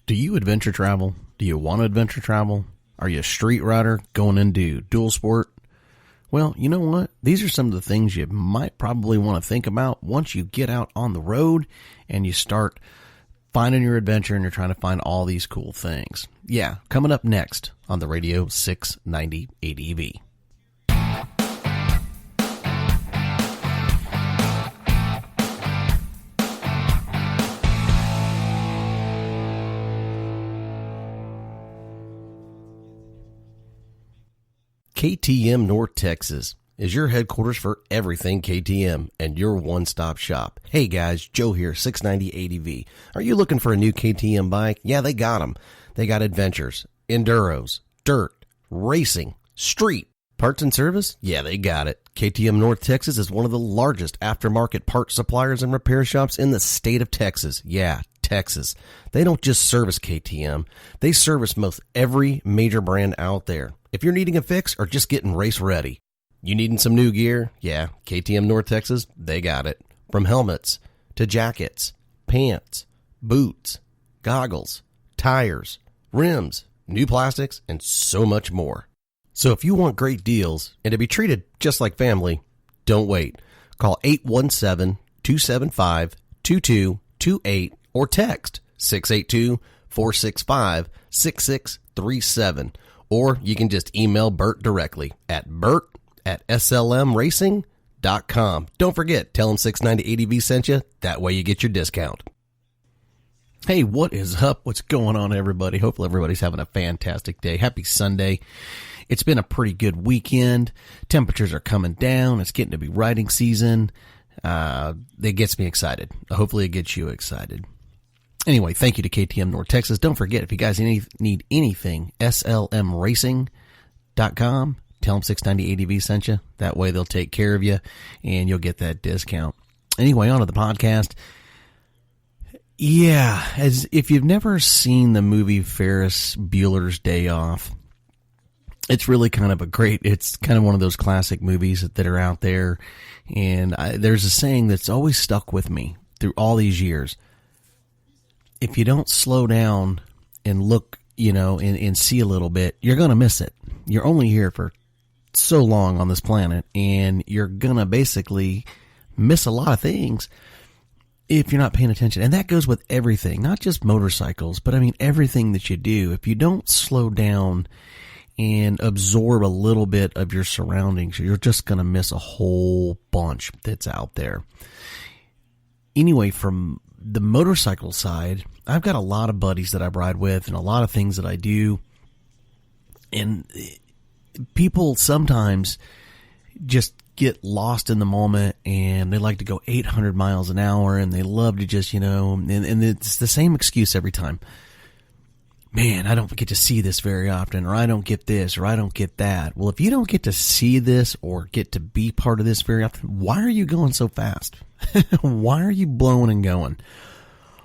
Do you adventure travel? Do you want to adventure travel? Are you a street rider going into dual sport? Well, you know what? These are some of the things you might probably want to think about once you get out on the road and you start finding your adventure and you're trying to find all these cool things. Yeah, coming up next on the Radio 690 ADV. KTM North Texas is your headquarters for everything KTM and your one-stop shop. Hey guys, Joe here, 690 ADV. Are you looking for a new KTM bike? Yeah, they got them. They got adventures, enduros, dirt, racing, street, parts and service? Yeah, they got it. KTM North Texas is one of the largest aftermarket parts suppliers and repair shops in the state of Texas. Yeah, Texas. They don't just service KTM. They service most every major brand out there. If you're needing a fix or just getting race ready, you needing some new gear? Yeah, KTM North Texas, they got it. From helmets to jackets, pants, boots, goggles, tires, rims, new plastics, and so much more. So if you want great deals and to be treated just like family, don't wait. Call 817-275-2228 or text 682-465-6637. Or you can just email Bert directly at bert@slmracing.com. Don't forget, tell him 690 ADV sent you. That way you get your discount. Hey, what is up? What's going on, everybody? Hopefully everybody's having a fantastic day. Happy Sunday. It's been a pretty good weekend. Temperatures are coming down. It's getting to be riding season. It gets me excited. Hopefully it gets you excited. Anyway, thank you to KTM North Texas. Don't forget, if you guys need anything, slmracing.com. Tell them 690 ADV sent you. That way they'll take care of you, and you'll get that discount. Anyway, on to the podcast. Yeah, as if you've never seen the movie Ferris Bueller's Day Off, it's really kind of it's kind of one of those classic movies that are out there. And there's a saying that's always stuck with me through all these years. If you don't slow down and look, and see a little bit, you're going to miss it. You're only here for so long on this planet, and you're going to basically miss a lot of things if you're not paying attention. And that goes with everything, not just motorcycles, but I mean everything that you do. If you don't slow down and absorb a little bit of your surroundings, you're just going to miss a whole bunch that's out there. Anyway, from the motorcycle side, I've got a lot of buddies that I ride with and a lot of things that I do. And people sometimes just get lost in the moment, and they like to go 800 miles an hour, and they love to just, and it's the same excuse every time. Man, I don't get to see this very often, or I don't get this, or I don't get that. Well, if you don't get to see this or get to be part of this very often, why are you going so fast? Why are you blowing and going?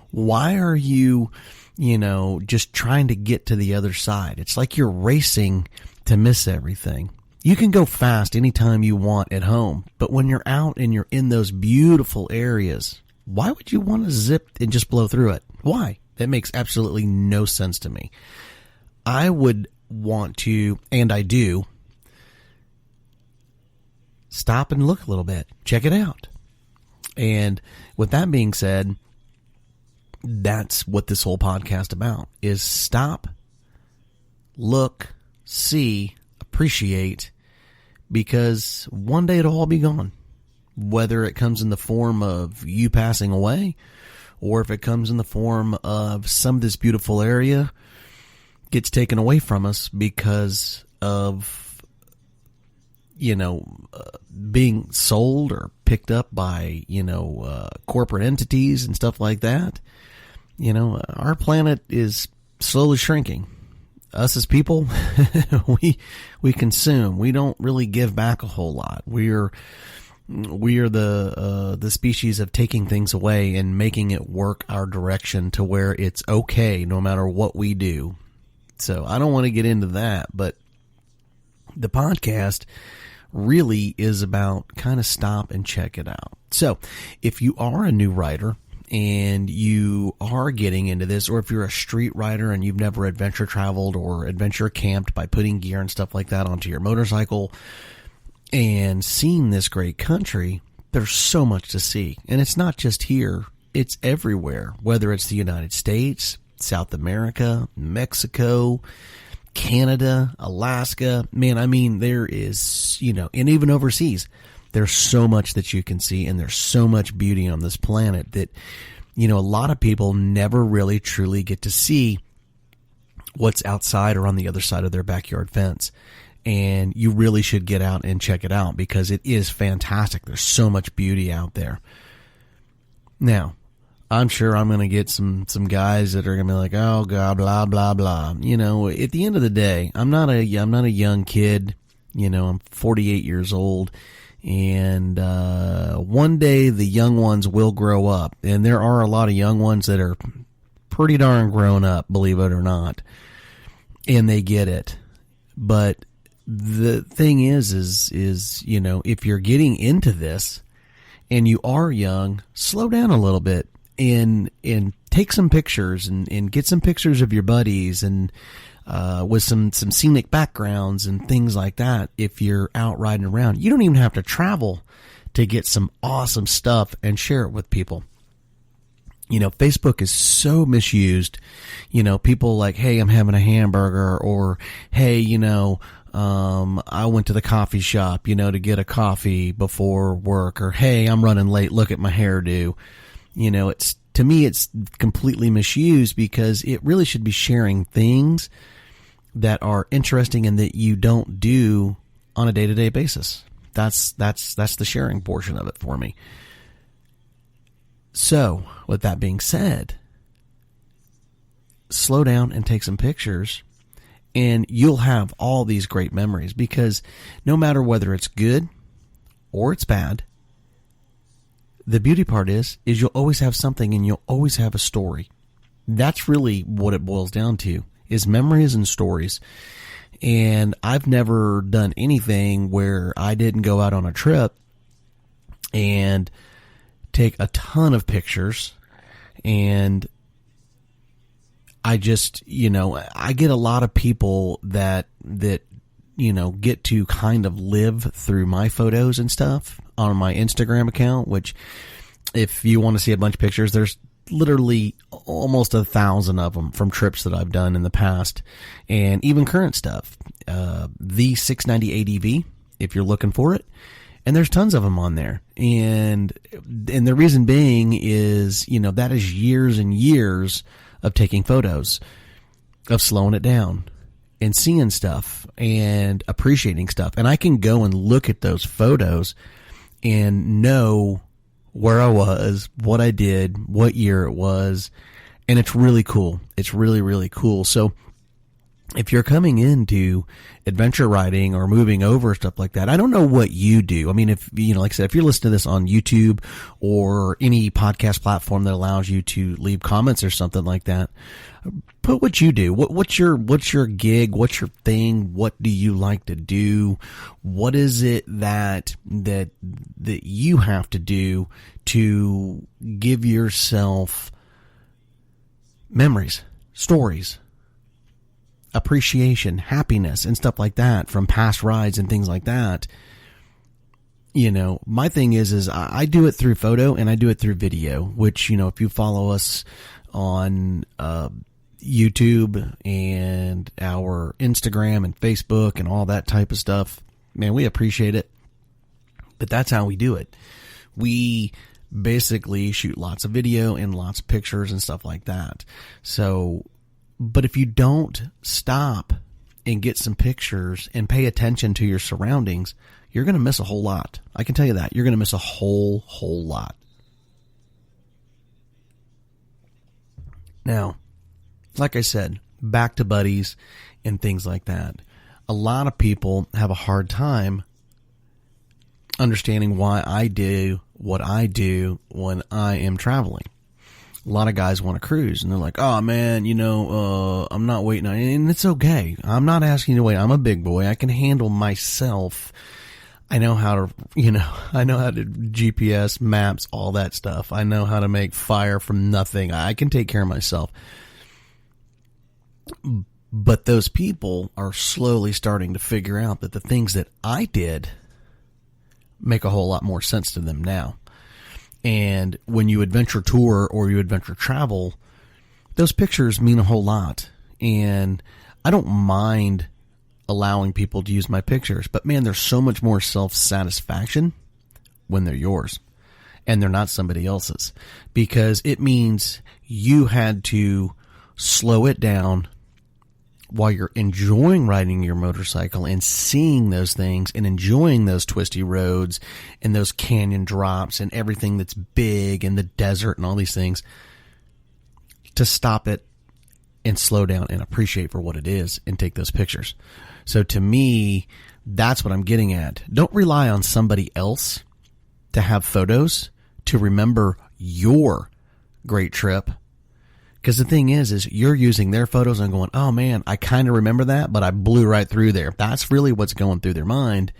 Why are you, just trying to get to the other side? It's like you're racing to miss everything. You can go fast anytime you want at home, but when you're out and you're in those beautiful areas, why would you want to zip and just blow through it? Why? That makes absolutely no sense to me. I would want to, and I do, stop and look a little bit. Check it out. And with that being said, that's what this whole podcast about is: stop, look, see, appreciate, because one day it'll all be gone. Whether it comes in the form of you passing away, or if it comes in the form of some of this beautiful area gets taken away from us because of, being sold or picked up by, corporate entities and stuff like that. Our planet is slowly shrinking. Us as people, we consume. We don't really give back a whole lot. We are the species of taking things away and making it work our direction to where it's okay no matter what we do. So I don't want to get into that, but the podcast really is about kind of stop and check it out. So if you are a new rider and you are getting into this, or if you're a street rider and you've never adventure traveled or adventure camped by putting gear and stuff like that onto your motorcycle and seeing this great country, there's so much to see. And it's not just here, it's everywhere, whether it's the United States, South America, Mexico, Canada, Alaska. Man, I mean, there is, and even overseas, there's so much that you can see, and there's so much beauty on this planet that, a lot of people never really truly get to see what's outside or on the other side of their backyard fence. And you really should get out and check it out, because it is fantastic. There's so much beauty out there. Now, I'm sure I'm going to get some guys that are going to be like, oh God, blah, blah, blah. At the end of the day, I'm not a young kid. I'm 48 years old. And one day the young ones will grow up. And there are a lot of young ones that are pretty darn grown up, believe it or not. And they get it. But the thing is, if you're getting into this and you are young, slow down a little bit and take some pictures and get some pictures of your buddies and with some scenic backgrounds and things like that. If you're out riding around, you don't even have to travel to get some awesome stuff and share it with people. Facebook is so misused. People like, hey, I'm having a hamburger, or hey, I went to the coffee shop, to get a coffee before work, or hey, I'm running late, look at my hairdo. To me, it's completely misused, because it really should be sharing things that are interesting and that you don't do on a day-to-day basis. That's the sharing portion of it for me. So, with that being said, slow down and take some pictures, and you'll have all these great memories, because no matter whether it's good or it's bad, the beauty part is you'll always have something, and you'll always have a story. That's really what it boils down to, is memories and stories. And I've never done anything where I didn't go out on a trip and take a ton of pictures. And I just, I get a lot of people that get to kind of live through my photos and stuff on my Instagram account, which, if you want to see a bunch of pictures, there's literally almost 1,000 of them from trips that I've done in the past, and even current stuff. The 690 ADV, if you're looking for it, and there's tons of them on there. And the reason being is, that is years and years of taking photos, of slowing it down and seeing stuff and appreciating stuff. And I can go and look at those photos and know where I was, what I did, what year it was. And it's really cool. It's really, really cool. So if you're coming into adventure riding or moving over, stuff like that, I don't know what you do. I mean, if, like I said, if you're listening to this on YouTube or any podcast platform that allows you to leave comments or something like that, put what you do. What's your gig? What's your thing? What do you like to do? What is it that you have to do to give yourself memories, stories, appreciation, happiness, and stuff like that from past rides and things like that? My thing is I do it through photo and I do it through video, which, if you follow us on YouTube and our Instagram and Facebook and all that type of stuff, man, we appreciate it. But that's how we do it. We basically shoot lots of video and lots of pictures and stuff like that. So, but if you don't stop and get some pictures and pay attention to your surroundings, you're going to miss a whole lot. I can tell you that. You're going to miss a whole lot. Now, like I said, back to buddies and things like that. A lot of people have a hard time understanding why I do what I do when I am traveling. A lot of guys want to cruise and they're like, oh man, I'm not waiting on, and it's okay. I'm not asking you to wait. I'm a big boy. I can handle myself. I know how to, I know how to GPS, maps, all that stuff. I know how to make fire from nothing. I can take care of myself. But those people are slowly starting to figure out that the things that I did make a whole lot more sense to them now. And when you adventure tour or you adventure travel, those pictures mean a whole lot. And I don't mind allowing people to use my pictures, but man, there's so much more self-satisfaction when they're yours and they're not somebody else's, because it means you had to slow it down while you're enjoying riding your motorcycle and seeing those things and enjoying those twisty roads and those canyon drops and everything that's big and the desert and all these things, to stop it and slow down and appreciate for what it is and take those pictures. So to me, that's what I'm getting at. Don't rely on somebody else to have photos to remember your great trip. Because the thing is you're using their photos and going, oh man, I kind of remember that, but I blew right through there. That's really what's going through their mind.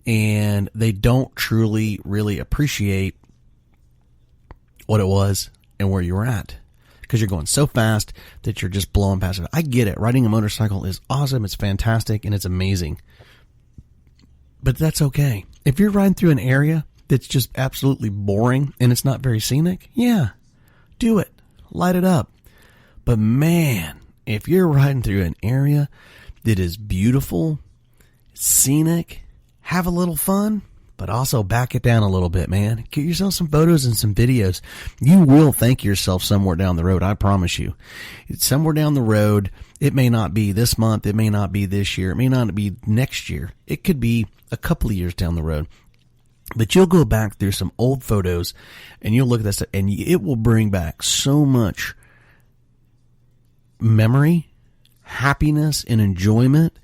And they don't truly, really appreciate what it was and where you were at. Because you're going so fast that you're just blowing past it. I get it. Riding a motorcycle is awesome. It's fantastic and it's amazing. But that's okay. If you're riding through an area that's just absolutely boring and it's not very scenic, yeah, do it. Light it up. But man, if you're riding through an area that is beautiful, scenic, have a little fun, but also back it down a little bit, man. Get yourself some photos and some videos. You will thank yourself somewhere down the road, I promise you. It's somewhere down the road. It may not be this month. It may not be this year. It may not be next year. It could be a couple of years down the road. But you'll go back through some old photos and you'll look at that stuff and it will bring back so much memory, happiness, and enjoyment,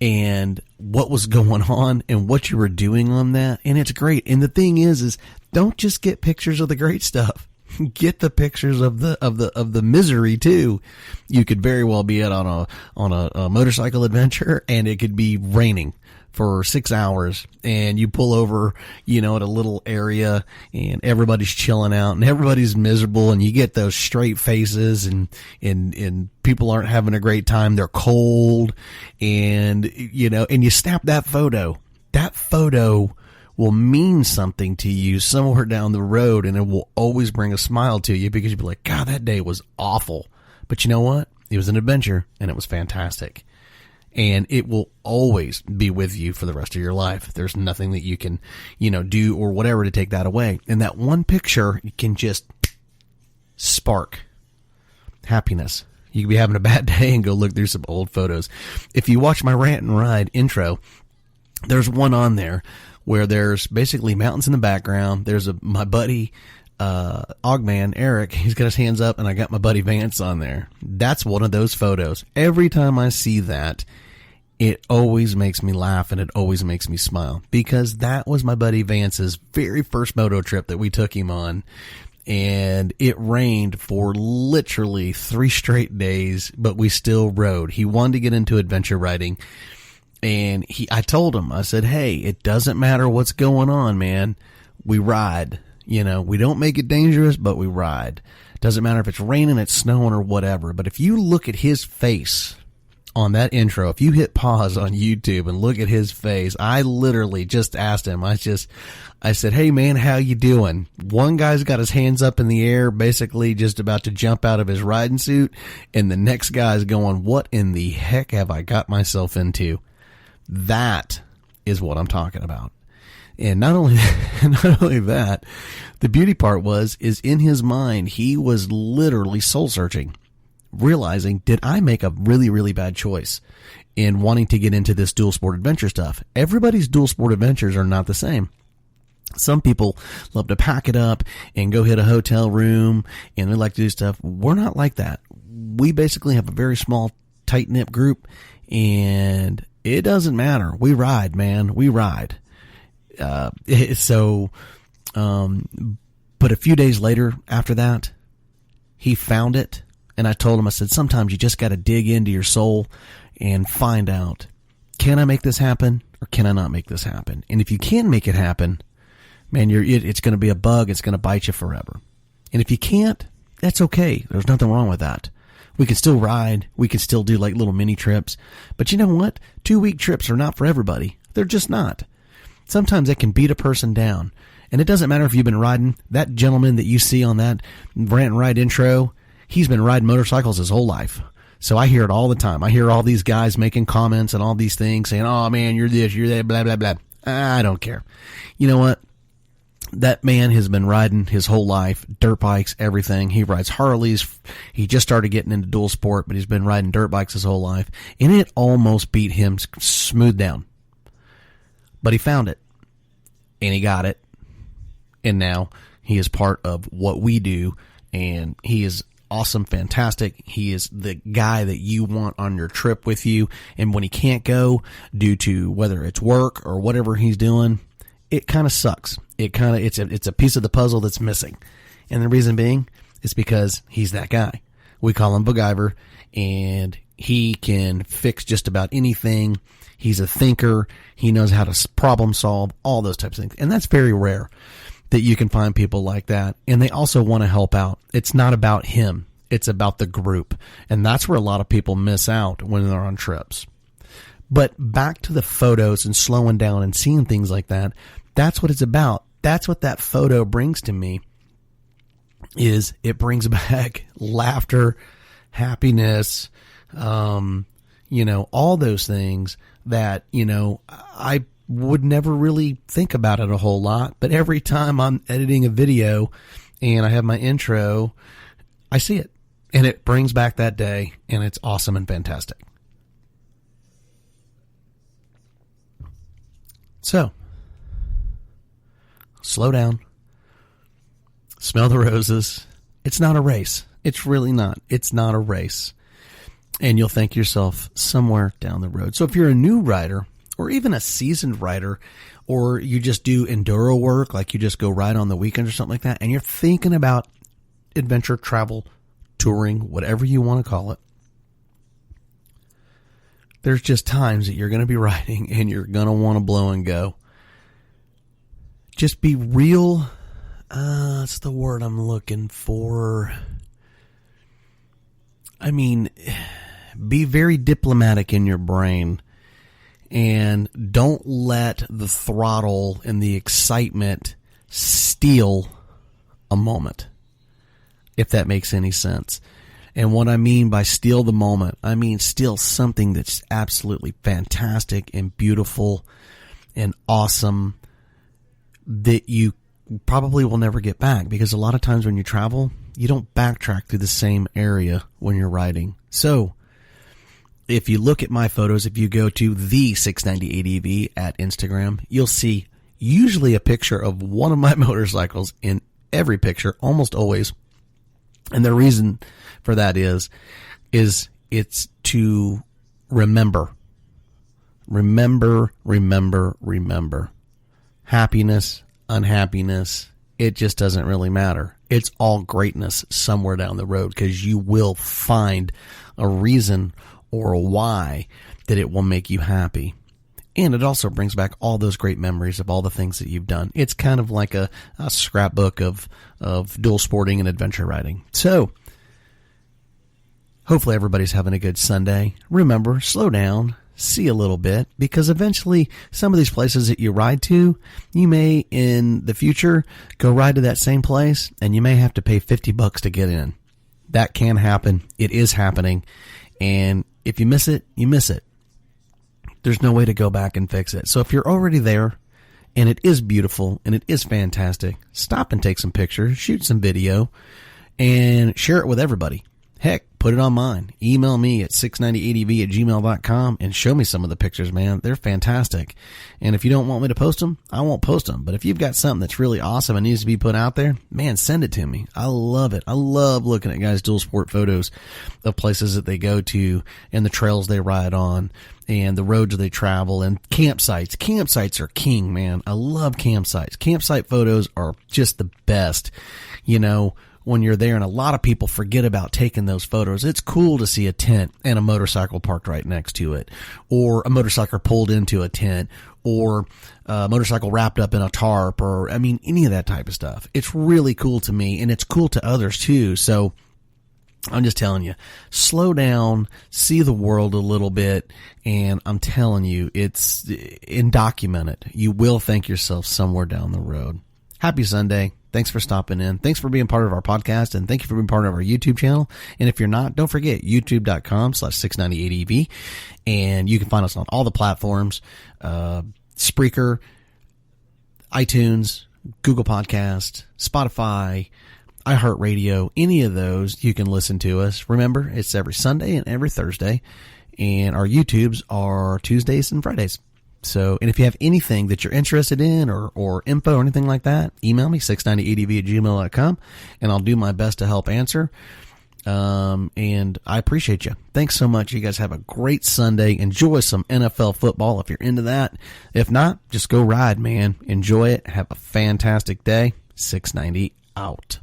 and what was going on and what you were doing on that. And it's great. And the thing is don't just get pictures of the great stuff. Get the pictures of the misery too. You could very well be out on a motorcycle adventure and it could be raining for 6 hours and you pull over, at a little area and everybody's chilling out and everybody's miserable and you get those straight faces and people aren't having a great time. They're cold and you snap that photo. That photo will mean something to you somewhere down the road and it will always bring a smile to you because you'll be like, God, that day was awful. But you know what? It was an adventure and it was fantastic. And it will always be with you for the rest of your life. There's nothing that you can, do or whatever to take that away. And that one picture can just spark happiness. You could be having a bad day and go look through some old photos. If you watch my Rant and Ride intro, there's one on there where there's basically mountains in the background. There's my buddy, Ogman, Eric, he's got his hands up and I got my buddy Vance on there. That's one of those photos. Every time I see that, it always makes me laugh and it always makes me smile because that was my buddy Vance's very first moto trip that we took him on. And it rained for literally 3 straight days, but we still rode. He wanted to get into adventure riding. And I told him, I said, hey, it doesn't matter what's going on, man. We ride. We don't make it dangerous, but we ride. Doesn't matter if it's raining, it's snowing, or whatever. But if you look at his face on that intro, if you hit pause on YouTube and look at his face, I literally just asked him, I said, hey man, how you doing? One guy's got his hands up in the air, basically just about to jump out of his riding suit. And the next guy's going, what in the heck have I got myself into? That is what I'm talking about. And not only that, the beauty part is in his mind, he was literally soul searching, realizing, did I make a really, really bad choice in wanting to get into this dual sport adventure stuff? Everybody's dual sport adventures are not the same. Some people love to pack it up and go hit a hotel room and they like to do stuff. We're not like that. We basically have a very small, tight-knit group and it doesn't matter. We ride, man. We ride. But a few days later after that, he found it. And I told him, I said, sometimes you just got to dig into your soul and find out, can I make this happen? or can I not make this happen? And if you can make it happen, man, it's going to be a bug. It's going to bite you forever. And if you can't, that's okay. There's nothing wrong with that. We can still ride. We can still do like little mini trips. But you know what? 2-week trips are not for everybody. They're just not. Sometimes that can beat a person down. And it doesn't matter if you've been riding. That gentleman that you see on that Rant and Ride intro, he's been riding motorcycles his whole life. So I hear it all the time. I hear all these guys making comments and all these things saying, oh man, you're this, you're that, blah, blah, blah. I don't care. You know what? That man has been riding his whole life, dirt bikes, everything. He rides Harleys. He just started getting into dual sport, but he's been riding dirt bikes his whole life. And it almost beat him smooth down. But he found it. And he got it. And now he is part of what we do. And he is awesome, fantastic. He is the guy that you want on your trip with you. And when he can't go due to whether it's work or whatever he's doing, it kind of sucks. It's a piece of the puzzle that's missing. And the reason being is because he's that guy. We call him MacGyver, and he can fix just about anything. He's a thinker. He knows how to problem solve, all those types of things. And that's very rare that you can find people like that. And they also want to help out. It's not about him. It's about the group. And that's where a lot of people miss out when they're on trips. But back to the photos and slowing down and seeing things like that, that's what it's about. That's what that photo brings to me, is it brings back laughter, happiness, all those things that, I would never really think about it a whole lot. But every time I'm editing a video and I have my intro, I see it. And it brings back that day, and it's awesome and fantastic. So, slow down. Smell the roses. It's not a race. It's really not. It's not a race. And you'll thank yourself somewhere down the road. So if you're a new rider, or even a seasoned rider, or you just do enduro work, like you just go ride on the weekend or something like that, and you're thinking about adventure, travel, touring, whatever you want to call it, there's just times that you're going to be riding and you're going to want to blow and go. Just be real. That's the word I'm looking for. I mean, be very diplomatic in your brain, and don't let the throttle and the excitement steal a moment, if that makes any sense. And what I mean by steal the moment, I mean steal something that's absolutely fantastic and beautiful and awesome that you probably will never get back. Because a lot of times when you travel, you don't backtrack through the same area when you're riding. So if you look at my photos, if you go to the 690ADV at Instagram, you'll see usually a picture of one of my motorcycles in every picture, almost always. And the reason for that is it's to remember. Remember. Happiness, unhappiness, it just doesn't really matter. It's all greatness somewhere down the road, because you will find a reason or a why that it will make you happy. And it also brings back all those great memories of all the things that you've done. It's kind of like a scrapbook of dual sporting and adventure riding. So hopefully everybody's having a good Sunday. Remember, slow down, see a little bit, because eventually some of these places that you ride to, you may in the future go ride to that same place and you may have to pay $50 to get in. That can happen. It is happening. And if you miss it, you miss it. There's no way to go back and fix it. So if you're already there and it is beautiful and it is fantastic, stop and take some pictures, shoot some video, and share it with everybody. Heck, put it on mine. Email me at 690adv@gmail.com and show me some of the pictures, man. They're fantastic. And if you don't want me to post them, I won't post them. But if you've got something that's really awesome and needs to be put out there, man, send it to me. I love it. I love looking at guys' dual sport photos of places that they go to and the trails they ride on and the roads they travel and campsites. Campsites are king, man. I love campsites. Campsite photos are just the best. You know, when you're there, and a lot of people forget about taking those photos. It's cool to see a tent and a motorcycle parked right next to it, or a motorcycle pulled into a tent, or a motorcycle wrapped up in a tarp, or, I mean, any of that type of stuff. It's really cool to me, and it's cool to others too. So I'm just telling you, slow down, see the world a little bit, and I'm telling you, and document it. You will thank yourself somewhere down the road. Happy Sunday. Thanks for stopping in. Thanks for being part of our podcast, and thank you for being part of our YouTube channel. And if you're not, don't forget youtube.com/698EV, and you can find us on all the platforms, Spreaker, iTunes, Google Podcast, Spotify, iHeartRadio, any of those, you can listen to us. Remember, it's every Sunday and every Thursday, and our YouTubes are Tuesdays and Fridays. So, and if you have anything that you're interested in, or info or anything like that, email me, 690adv@gmail.com, and I'll do my best to help answer. And I appreciate you. Thanks so much. You guys have a great Sunday. Enjoy some NFL football if you're into that. If not, just go ride, man. Enjoy it. Have a fantastic day. 690 out.